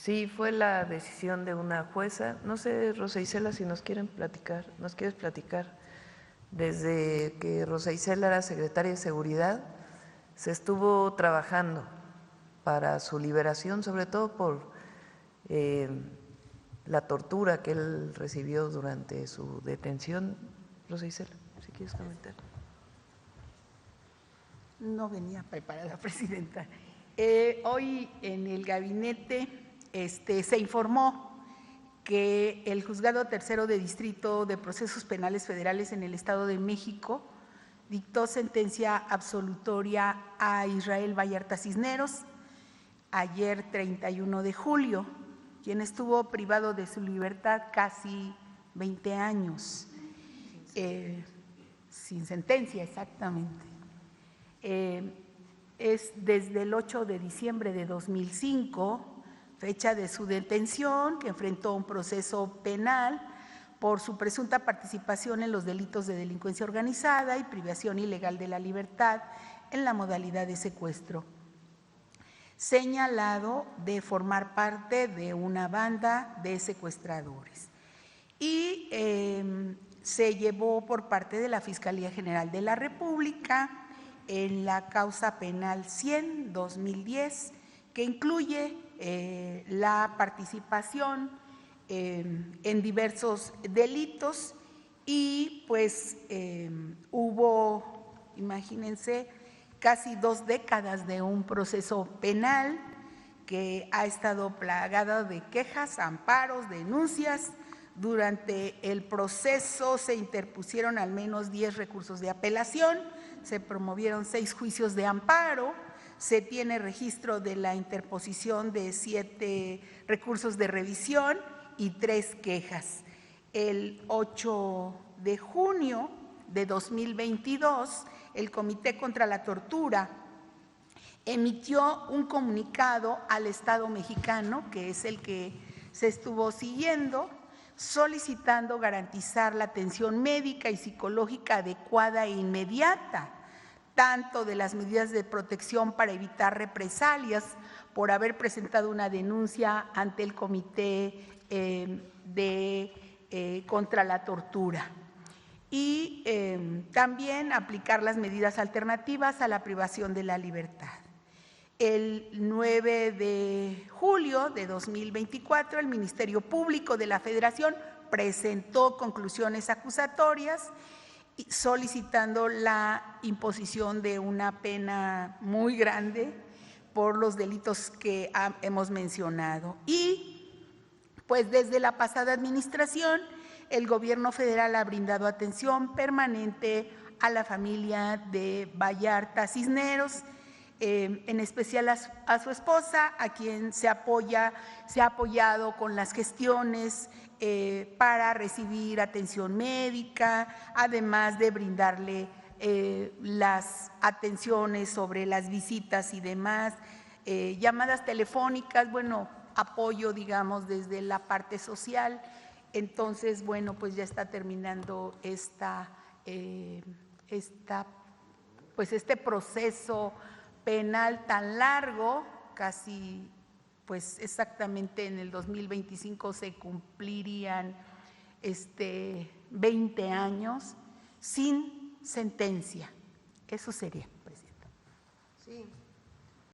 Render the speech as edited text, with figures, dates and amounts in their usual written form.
Sí, fue la decisión de una jueza. No sé, Rosa Isela, si nos quieres platicar. Desde que Rosa Isela era secretaria de Seguridad, se estuvo trabajando para su liberación, sobre todo por la tortura que él recibió durante su detención. Rosa Isela, si quieres comentar. No venía preparada, Presidenta. Hoy en el gabinete se informó que el Juzgado Tercero de Distrito de Procesos Penales Federales en el Estado de México dictó sentencia absolutoria a Israel Vallarta Cisneros ayer 31 de julio, quien estuvo privado de su libertad casi 20 años, sin sentencia exactamente. Es desde el 8 de diciembre de 2005, fecha de su detención, que enfrentó un proceso penal por su presunta participación en los delitos de delincuencia organizada y privación ilegal de la libertad en la modalidad de secuestro, señalado de formar parte de una banda de secuestradores. Y se llevó por parte de la Fiscalía General de la República en la causa penal 100-2010, que incluye la participación en diversos delitos y pues hubo, imagínense, casi 2 décadas de un proceso penal que ha estado plagado de quejas, amparos, denuncias. Durante el proceso se interpusieron al menos 10 recursos de apelación, se promovieron 6 juicios de amparo, se tiene registro de la interposición de 7 recursos de revisión y 3 quejas. El 8 de junio de 2022, el Comité contra la Tortura emitió un comunicado al Estado mexicano, que es el que se estuvo siguiendo, solicitando garantizar la atención médica y psicológica adecuada e inmediata, tanto de las medidas de protección para evitar represalias por haber presentado una denuncia ante el Comité contra la Tortura, y también aplicar las medidas alternativas a la privación de la libertad. El 9 de julio de 2024, el Ministerio Público de la Federación presentó conclusiones acusatorias solicitando la imposición de una pena muy grande por los delitos que hemos mencionado. Y pues desde la pasada administración, el Gobierno federal ha brindado atención permanente a la familia de Vallarta Cisneros, en especial a su esposa, a quien se ha apoyado con las gestiones para recibir atención médica, además de brindarle las atenciones sobre las visitas y demás, llamadas telefónicas, bueno, apoyo, digamos, desde la parte social. Entonces, bueno, pues ya está terminando pues este proceso penal tan largo, casi pues exactamente en el 2025 se cumplirían 20 años sin sentencia. Eso sería, Presidenta. Sí.